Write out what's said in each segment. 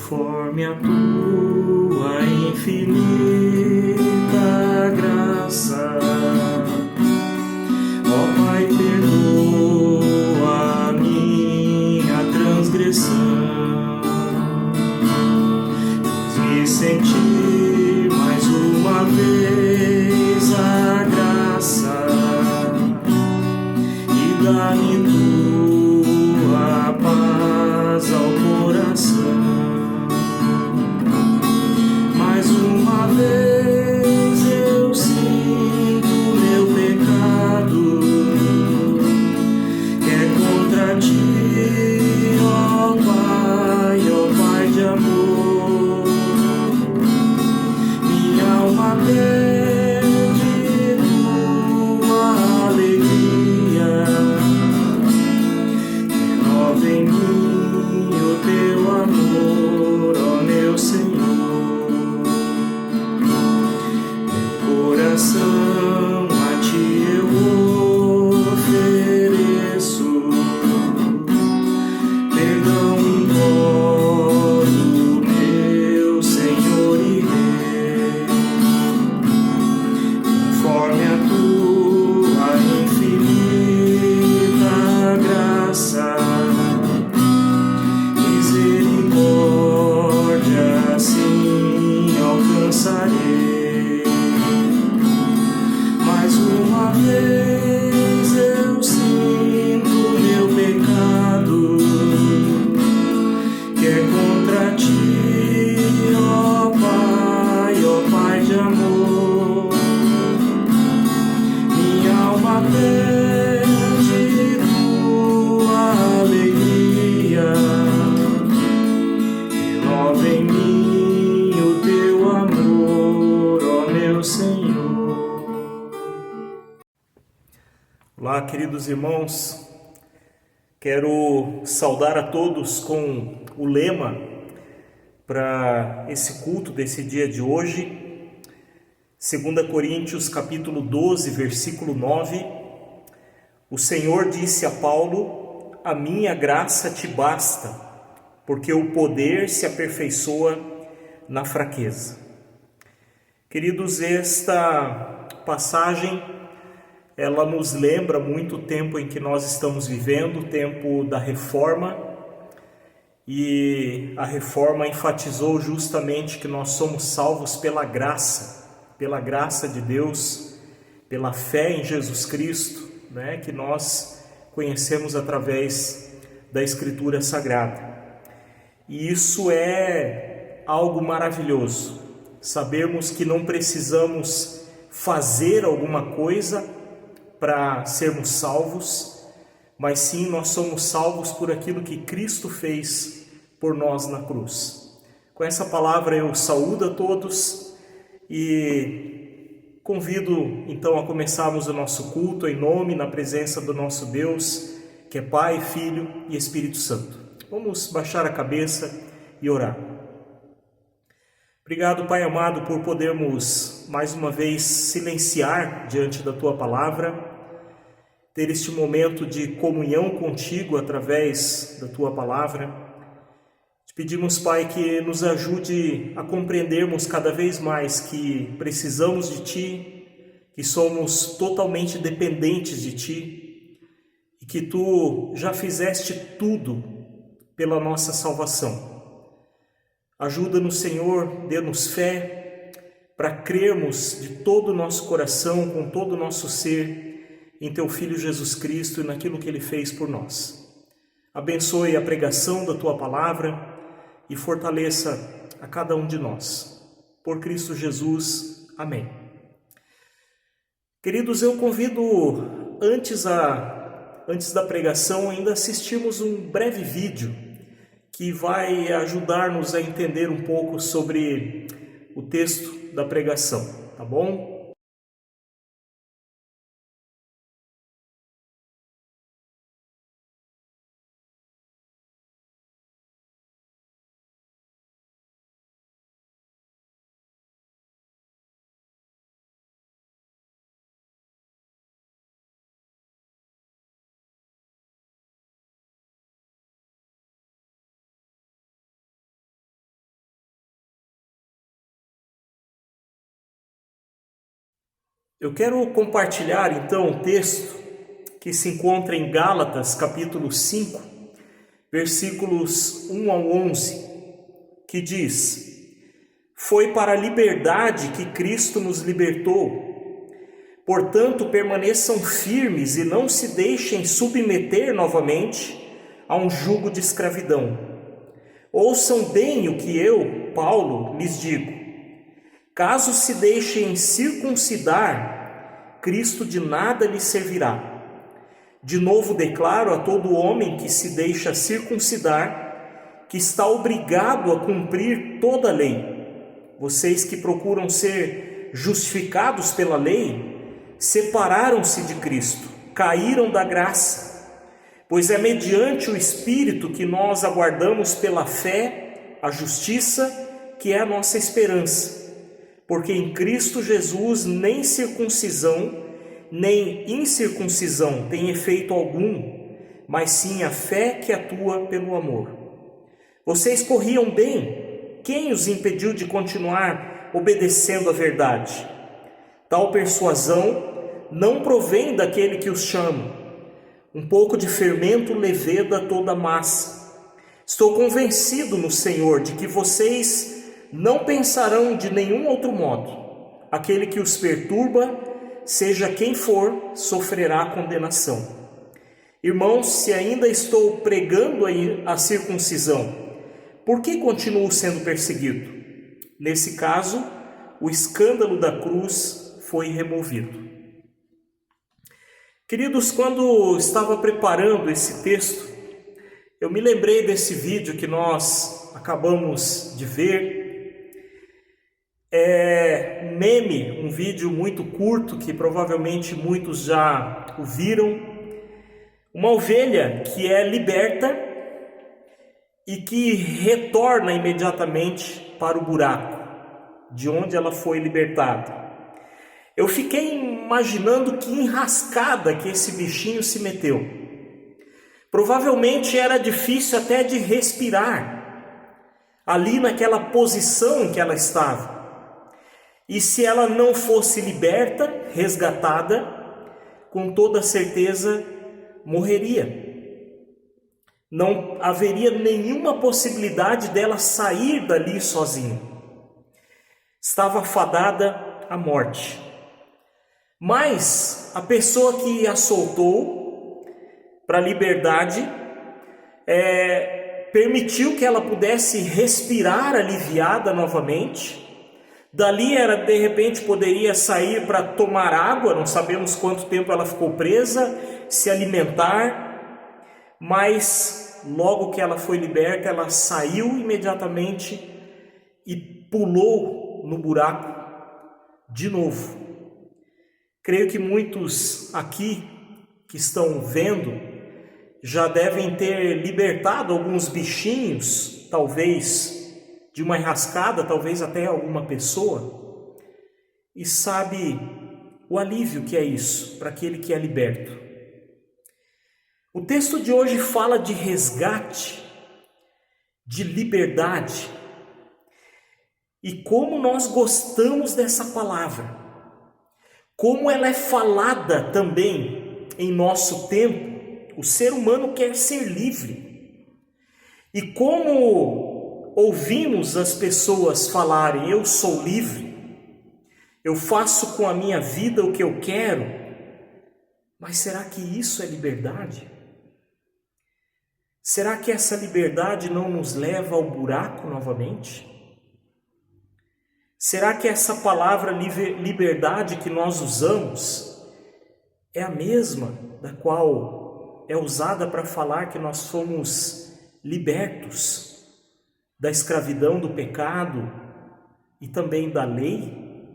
conforme a tua infinita graça. Ó Pai, perdoa a minha transgressão, e sentir mais uma vez a graça, e dá-me tua paz ao coração. Mais uma vez eu sinto meu pecado, que é contra ti, ó Pai de amor. Minha alma pede tua alegria, renova em mim o teu amor, ó meu Senhor. Meu coração a ti eu ofereço, perdão imploro, meu Senhor e Rei, conforme a tua infinita graça, misericórdia assim alcançarei. Mais uma vez eu sinto meu pecado, que é contra ti, ó Pai de amor. Minha alma pede tua alegria, renova em mim o teu amor, ó meu Senhor. Olá, queridos irmãos, quero saudar a todos com o lema para esse culto desse dia de hoje, 2 Coríntios capítulo 12, versículo 9. O Senhor disse a Paulo: a minha graça te basta, porque o poder se aperfeiçoa na fraqueza. Queridos, esta passagem, ela nos lembra muito o tempo em que nós estamos vivendo, o tempo da reforma, e a reforma enfatizou justamente que nós somos salvos pela graça de Deus, pela fé em Jesus Cristo, né, que nós conhecemos através da Escritura Sagrada. E isso é algo maravilhoso, sabermos que não precisamos fazer alguma coisa para sermos salvos, mas sim nós somos salvos por aquilo que Cristo fez por nós na cruz. Com essa palavra eu saúdo a todos e convido então a começarmos o nosso culto em nome, na presença do nosso Deus, que é Pai, Filho e Espírito Santo. Vamos baixar a cabeça e orar. Obrigado, Pai amado, por podermos mais uma vez silenciar diante da Tua palavra, ter este momento de comunhão contigo através da Tua palavra. Te pedimos, Pai, que nos ajude a compreendermos cada vez mais que precisamos de Ti, que somos totalmente dependentes de Ti e que Tu já fizeste tudo pela nossa salvação. Ajuda-nos, Senhor, dê-nos fé para crermos de todo o nosso coração, com todo o nosso ser, em Teu Filho Jesus Cristo e naquilo que Ele fez por nós. Abençoe a pregação da Tua palavra e fortaleça a cada um de nós. Por Cristo Jesus. Amém. Queridos, eu convido, antes da pregação, ainda assistirmos um breve vídeo que vai ajudar-nos a entender um pouco sobre o texto da pregação, tá bom? Eu quero compartilhar então um texto que se encontra em Gálatas, capítulo 5, versículos 1 ao 11, que diz: Foi para a liberdade que Cristo nos libertou. Portanto, permaneçam firmes e não se deixem submeter novamente a um jugo de escravidão. Ouçam bem o que eu, Paulo, lhes digo. Caso se deixem circuncidar, Cristo de nada lhes servirá. De novo declaro a todo homem que se deixa circuncidar, que está obrigado a cumprir toda a lei. Vocês que procuram ser justificados pela lei, separaram-se de Cristo, caíram da graça, pois é mediante o Espírito que nós aguardamos pela fé a justiça, que é a nossa esperança. Porque em Cristo Jesus nem circuncisão, nem incircuncisão tem efeito algum, mas sim a fé que atua pelo amor. Vocês corriam bem, quem os impediu de continuar obedecendo à verdade? Tal persuasão não provém daquele que os chama. Um pouco de fermento leveda toda a massa. Estou convencido no Senhor de que vocês não pensarão de nenhum outro modo. Aquele que os perturba, seja quem for, sofrerá condenação. Irmãos, se ainda estou pregando a circuncisão, por que continuo sendo perseguido? Nesse caso, o escândalo da cruz foi removido. Queridos, quando estava preparando esse texto, eu me lembrei desse vídeo que nós acabamos de ver. É um meme, um vídeo muito curto que provavelmente muitos já o viram. Uma ovelha que é liberta e que retorna imediatamente para o buraco de onde ela foi libertada. Eu fiquei imaginando que enrascada que esse bichinho se meteu. Provavelmente era difícil até de respirar ali naquela posição em que ela estava. E se ela não fosse liberta, resgatada, com toda certeza morreria. Não haveria nenhuma possibilidade dela sair dali sozinha. Estava fadada à morte. Mas a pessoa que a soltou para a liberdade permitiu que ela pudesse respirar aliviada novamente. Dali ela de repente poderia sair para tomar água, não sabemos quanto tempo ela ficou presa, se alimentar, mas logo que ela foi liberta, ela saiu imediatamente e pulou no buraco de novo. Creio que muitos aqui que estão vendo já devem ter libertado alguns bichinhos, talvez de uma enrascada, talvez até alguma pessoa, e sabe o alívio que é isso para aquele que é liberto. O texto de hoje fala de resgate, de liberdade, e como nós gostamos dessa palavra, como ela é falada também em nosso tempo. O ser humano quer ser livre, e como ouvimos as pessoas falarem: eu sou livre, eu faço com a minha vida o que eu quero, mas será que isso é liberdade? Será que essa liberdade não nos leva ao buraco novamente? Será que essa palavra liberdade que nós usamos é a mesma da qual é usada para falar que nós somos libertos da escravidão do pecado e também da lei?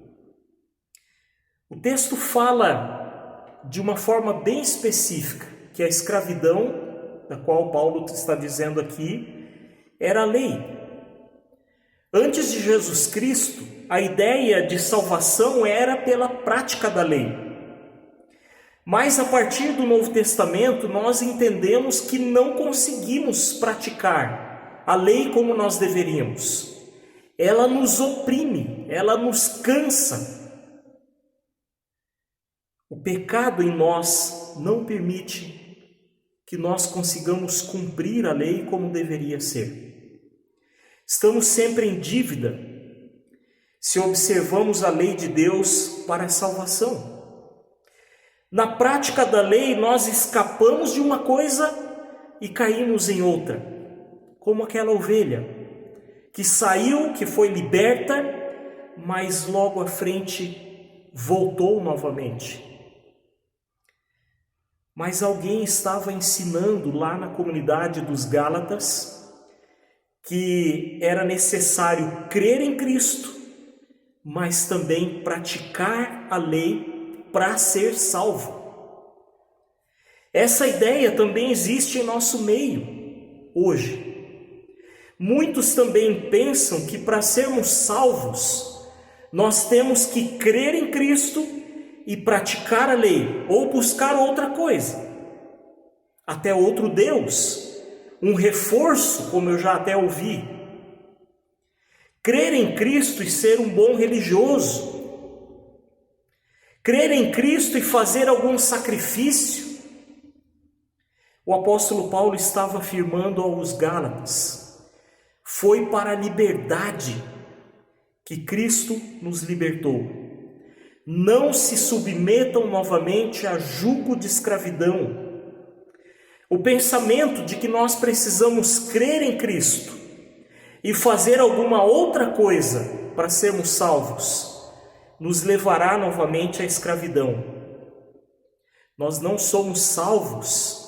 O texto fala de uma forma bem específica que a escravidão, da qual Paulo está dizendo aqui, era a lei. Antes de Jesus Cristo, a ideia de salvação era pela prática da lei. Mas a partir do Novo Testamento, nós entendemos que não conseguimos praticar a lei como nós deveríamos. Ela nos oprime, ela nos cansa. O pecado em nós não permite que nós consigamos cumprir a lei como deveria ser. Estamos sempre em dívida se observamos a lei de Deus para a salvação. Na prática da lei, nós escapamos de uma coisa e caímos em outra, como aquela ovelha que saiu, que foi liberta, mas logo à frente voltou novamente. Mas alguém estava ensinando lá na comunidade dos Gálatas que era necessário crer em Cristo, mas também praticar a lei para ser salvo. Essa ideia também existe em nosso meio hoje. Muitos também pensam que para sermos salvos, nós temos que crer em Cristo e praticar a lei, ou buscar outra coisa, até outro Deus, um reforço, como eu já até ouvi. Crer em Cristo e ser um bom religioso, crer em Cristo e fazer algum sacrifício. O apóstolo Paulo estava afirmando aos Gálatas: foi para a liberdade que Cristo nos libertou. Não se submetam novamente a jugo de escravidão. O pensamento de que nós precisamos crer em Cristo e fazer alguma outra coisa para sermos salvos nos levará novamente à escravidão. Nós não somos salvos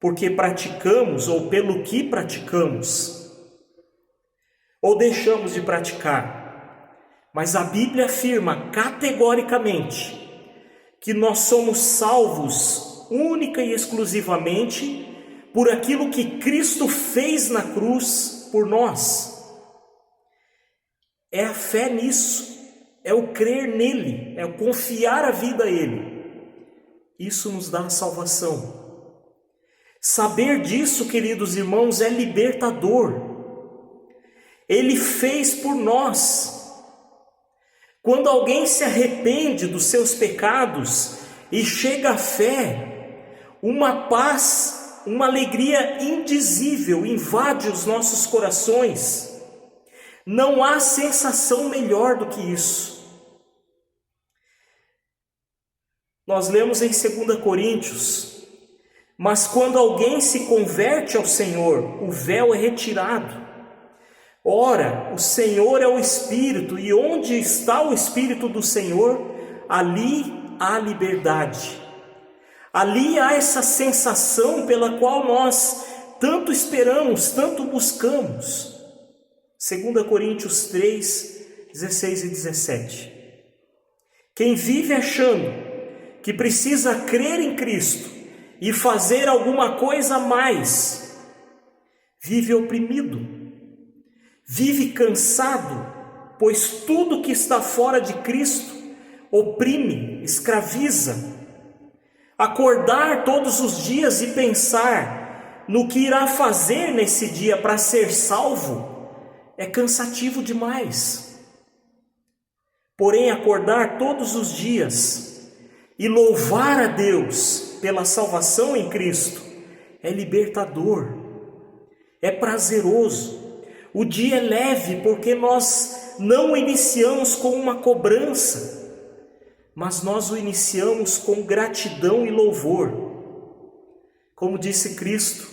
porque praticamos ou pelo que praticamos ou deixamos de praticar. Mas a Bíblia afirma categoricamente que nós somos salvos única e exclusivamente por aquilo que Cristo fez na cruz por nós. É a fé nisso, é o crer nele, é o confiar a vida a ele. Isso nos dá a salvação. Saber disso, queridos irmãos, é libertador. Ele fez por nós. Quando alguém se arrepende dos seus pecados e chega à fé, uma paz, uma alegria indizível invade os nossos corações. Não há sensação melhor do que isso. Nós lemos em 2 Coríntios: mas quando alguém se converte ao Senhor, o véu é retirado. Ora, o Senhor é o Espírito, e onde está o Espírito do Senhor, ali há liberdade. Ali há essa sensação pela qual nós tanto esperamos, tanto buscamos. 2 Coríntios 3, 16 e 17. Quem vive achando que precisa crer em Cristo e fazer alguma coisa a mais, vive oprimido. Vive cansado, pois tudo que está fora de Cristo oprime, escraviza. Acordar todos os dias e pensar no que irá fazer nesse dia para ser salvo é cansativo demais. Porém, acordar todos os dias e louvar a Deus pela salvação em Cristo é libertador, é prazeroso. O dia é leve porque nós não o iniciamos com uma cobrança, mas nós o iniciamos com gratidão e louvor. Como disse Cristo: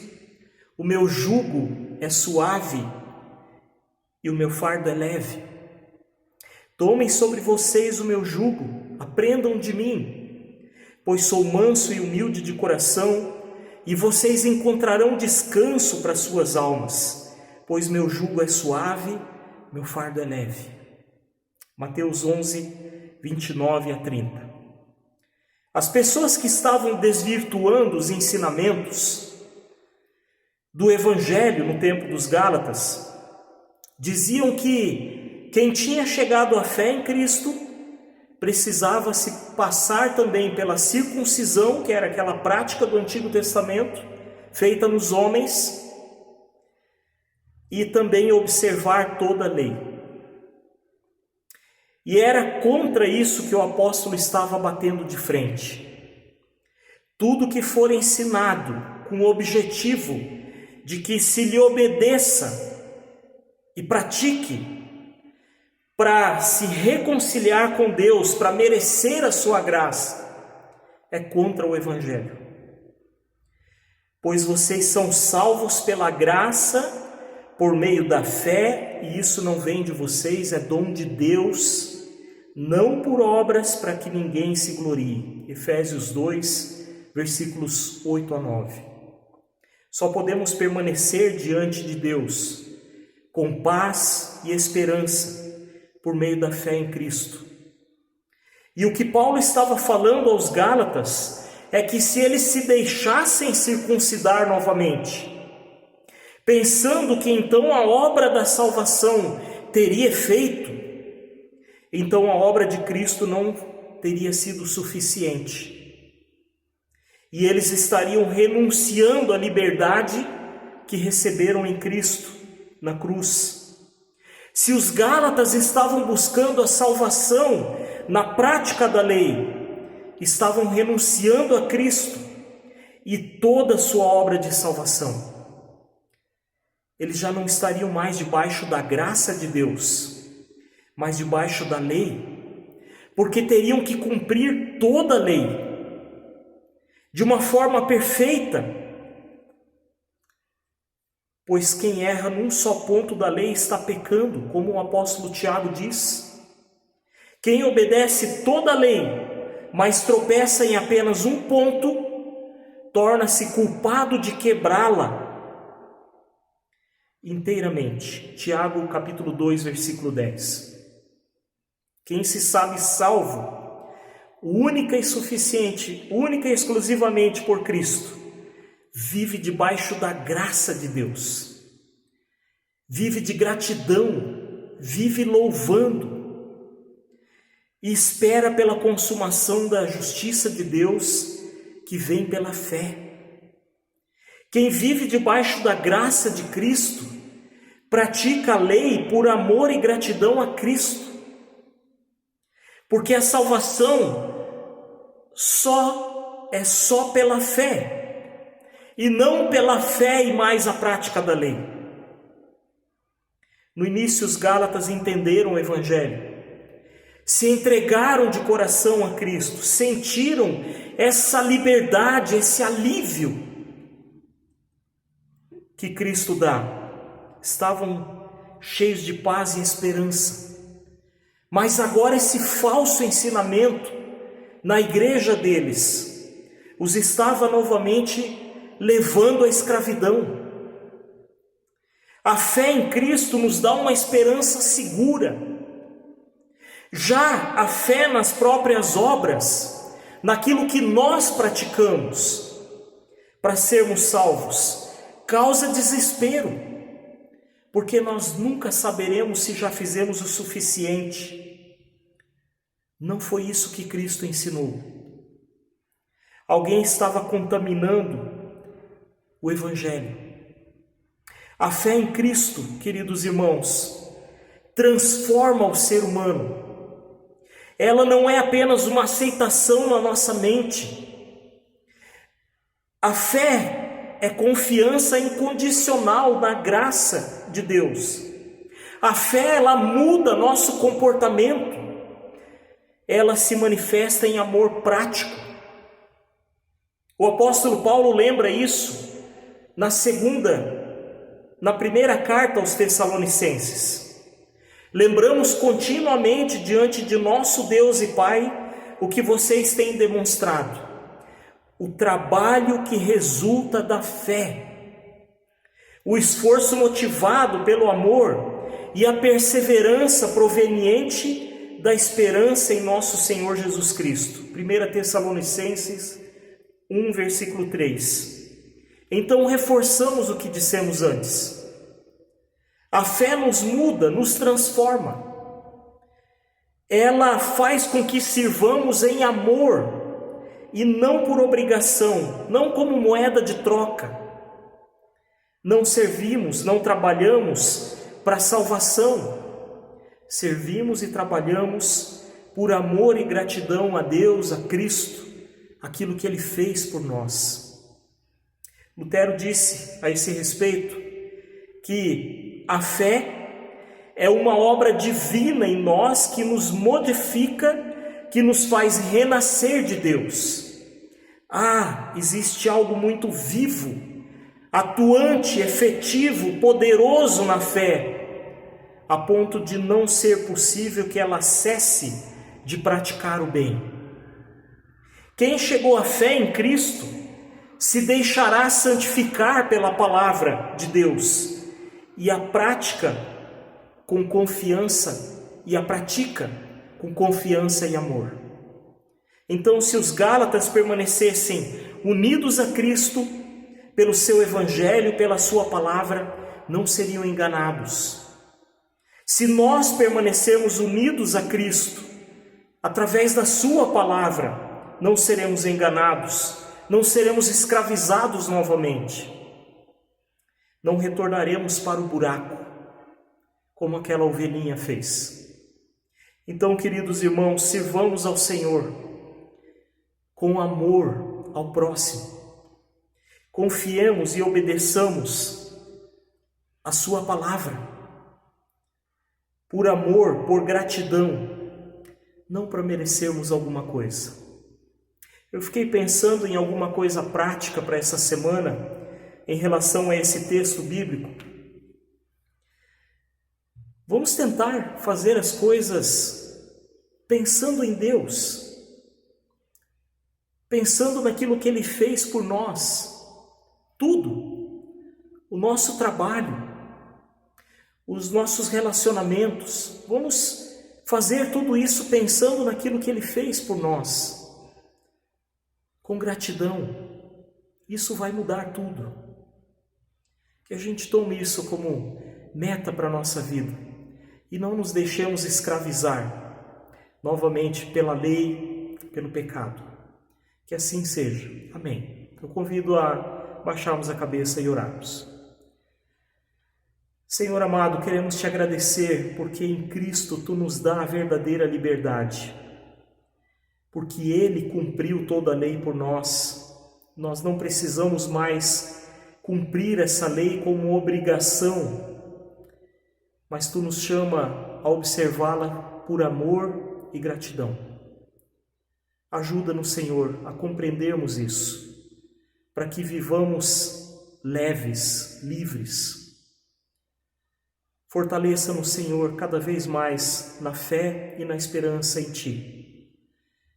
o meu jugo é suave e o meu fardo é leve. Tomem sobre vocês o meu jugo, aprendam de mim, pois sou manso e humilde de coração, e vocês encontrarão descanso para suas almas. Pois meu jugo é suave, meu fardo é leve. Mateus 11, 29 a 30. As pessoas que estavam desvirtuando os ensinamentos do Evangelho no tempo dos Gálatas diziam que quem tinha chegado à fé em Cristo precisava se passar também pela circuncisão, que era aquela prática do Antigo Testamento feita nos homens, e também observar toda a lei. E era contra isso que o apóstolo estava batendo de frente. Tudo que for ensinado com o objetivo de que se lhe obedeça e pratique para se reconciliar com Deus, para merecer a sua graça, é contra o Evangelho. Pois vocês são salvos pela graça, por meio da fé, e isso não vem de vocês, é dom de Deus, não por obras para que ninguém se glorie. Efésios 2, versículos 8 a 9. Só podemos permanecer diante de Deus com paz e esperança por meio da fé em Cristo. E o que Paulo estava falando aos Gálatas é que se eles se deixassem circuncidar novamente, pensando que então a obra da salvação teria efeito, então a obra de Cristo não teria sido suficiente. E eles estariam renunciando à liberdade que receberam em Cristo na cruz. Se os Gálatas estavam buscando a salvação na prática da lei, estavam renunciando a Cristo e toda a sua obra de salvação. Eles já não estariam mais debaixo da graça de Deus, mas debaixo da lei, porque teriam que cumprir toda a lei de uma forma perfeita, pois quem erra num só ponto da lei está pecando, como o apóstolo Tiago diz. Quem obedece toda a lei, mas tropeça em apenas um ponto, torna-se culpado de quebrá-la inteiramente. Tiago capítulo 2, versículo 10. Quem se sabe salvo, única e exclusivamente por Cristo, vive debaixo da graça de Deus, vive de gratidão, vive louvando e espera pela consumação da justiça de Deus que vem pela fé. Quem vive debaixo da graça de Cristo pratica a lei por amor e gratidão a Cristo, porque a salvação é só pela fé, e não pela fé e mais a prática da lei. No início os Gálatas entenderam o Evangelho, se entregaram de coração a Cristo, sentiram essa liberdade, esse alívio que Cristo dá, estavam cheios de paz e esperança. Mas agora esse falso ensinamento na igreja deles os estava novamente levando à escravidão. A fé em Cristo nos dá uma esperança segura. Já a fé nas próprias obras, naquilo que nós praticamos para sermos salvos, causa desespero, porque nós nunca saberemos se já fizemos o suficiente. Não foi isso que Cristo ensinou. Alguém estava contaminando o Evangelho. A fé em Cristo, queridos irmãos, transforma o ser humano. Ela não é apenas uma aceitação na nossa mente. A fé é confiança incondicional na graça de Deus. A fé, ela muda nosso comportamento. Ela se manifesta em amor prático. O apóstolo Paulo lembra isso na primeira carta aos Tessalonicenses. Lembramos continuamente diante de nosso Deus e Pai o que vocês têm demonstrado, o trabalho que resulta da fé, o esforço motivado pelo amor e a perseverança proveniente da esperança em nosso Senhor Jesus Cristo. 1 Tessalonicenses 1, versículo 3. Então reforçamos o que dissemos antes. A fé nos muda, nos transforma. Ela faz com que sirvamos em amor e não por obrigação, não como moeda de troca. Não servimos, não trabalhamos para salvação. servimos e trabalhamos por amor e gratidão a Deus, a Cristo, aquilo que Ele fez por nós. Lutero disse a esse respeito que a fé é uma obra divina em nós que nos modifica, que nos faz renascer de Deus. Existe algo muito vivo, atuante, efetivo, poderoso na fé, a ponto de não ser possível que ela cesse de praticar o bem. Quem chegou à fé em Cristo se deixará santificar pela palavra de Deus e a pratica com confiança e amor. Então, se os Gálatas permanecessem unidos a Cristo pelo seu evangelho, pela sua palavra, não seriam enganados. Se nós permanecermos unidos a Cristo através da sua palavra, não seremos enganados, não seremos escravizados novamente. Não retornaremos para o buraco, como aquela ovelhinha fez. Então, queridos irmãos, sirvamos ao Senhor com amor ao próximo. Confiemos e obedeçamos a sua palavra, por amor, por gratidão, não para merecermos alguma coisa. Eu fiquei pensando em alguma coisa prática para essa semana, em relação a esse texto bíblico. Vamos tentar fazer as coisas pensando em Deus, pensando naquilo que Ele fez por nós, tudo, o nosso trabalho, os nossos relacionamentos. Vamos fazer tudo isso pensando naquilo que Ele fez por nós, com gratidão. Isso vai mudar tudo. Que a gente tome isso como meta para a nossa vida e não nos deixemos escravizar novamente pela lei, pelo pecado. Que assim seja. Amém. Eu convido a baixarmos a cabeça e orarmos. Senhor amado, queremos te agradecer porque em Cristo Tu nos dá a verdadeira liberdade. Porque Ele cumpriu toda a lei por nós. Nós não precisamos mais cumprir essa lei como obrigação, mas Tu nos chama a observá-la por amor e gratidão. Ajuda-nos, Senhor, a compreendermos isso, para que vivamos leves, livres. Fortaleça-nos, Senhor, cada vez mais na fé e na esperança em Ti.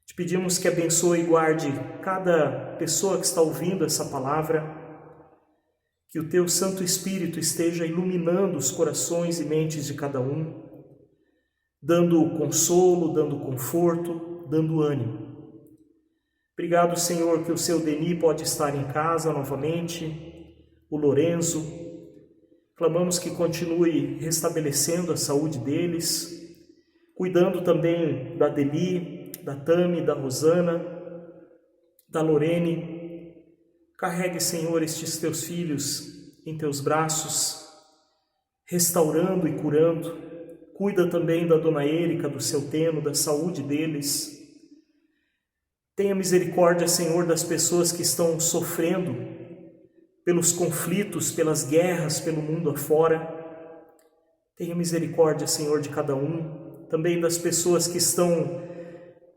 Te pedimos que abençoe e guarde cada pessoa que está ouvindo essa palavra, que o Teu Santo Espírito esteja iluminando os corações e mentes de cada um, dando consolo, dando conforto, dando ânimo. Obrigado, Senhor, que o Seu Denis pode estar em casa novamente, o Lorenzo. Clamamos que continue restabelecendo a saúde deles, cuidando também da Deli, da Tami, da Rosana, da Lorene. Carregue, Senhor, estes Teus filhos em Teus braços, restaurando e curando. Cuida também da Dona Érica, do seu Teno, da saúde deles. Tenha misericórdia, Senhor, das pessoas que estão sofrendo pelos conflitos, pelas guerras, pelo mundo afora. Tenha misericórdia, Senhor, de cada um. Também das pessoas que estão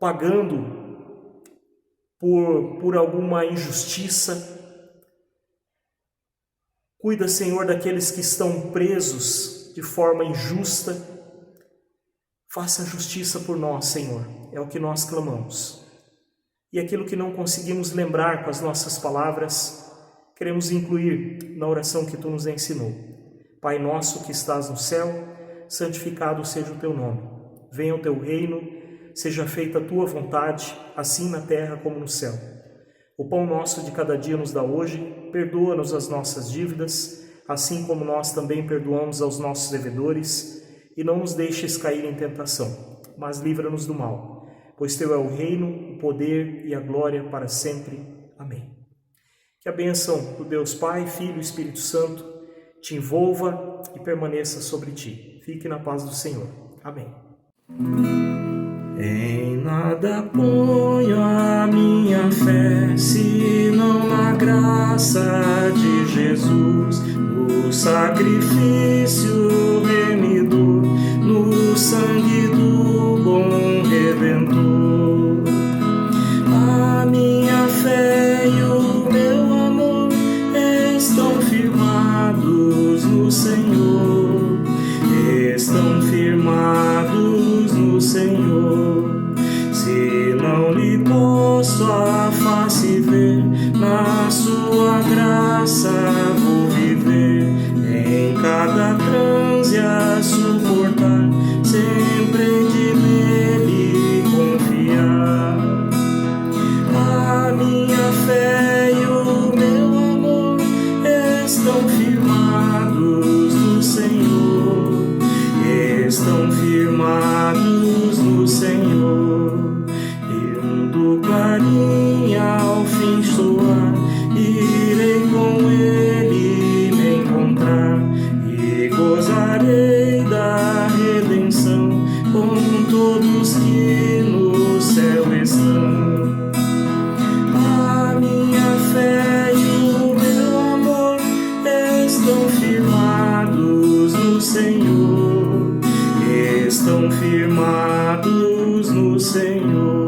pagando por alguma injustiça. Cuida, Senhor, daqueles que estão presos de forma injusta. Faça justiça por nós, Senhor, é o que nós clamamos. E aquilo que não conseguimos lembrar com as nossas palavras, queremos incluir na oração que Tu nos ensinou. Pai nosso que estás no céu, santificado seja o Teu nome. Venha o Teu reino, seja feita a Tua vontade, assim na terra como no céu. O pão nosso de cada dia nos dá hoje, perdoa-nos as nossas dívidas, assim como nós também perdoamos aos nossos devedores, e não nos deixes cair em tentação, mas livra-nos do mal, pois Teu é o reino, o poder e a glória para sempre. Amém. Que a bênção do Deus Pai, Filho e Espírito Santo te envolva e permaneça sobre ti. Fique na paz do Senhor. Amém. Em nada ponho a minha fé, senão na graça de Jesus, no sacrifício remidor, no sangue do bom Redentor. A minha fé e o meu amor estão firmados no Senhor, estão firmados no Senhor. Se não lhe posso a face ver, na sua graça vou viver, em cada transe a suportar, sempre de nele confiar. A minha fé e o meu amor estão firmados no Senhor, estão firmados no Senhor. Do clarim ao fim soar, irei com ele me encontrar e gozarei da redenção com todos que no céu estão. A minha fé e o meu amor estão firmados no Senhor, estão firmados no Senhor.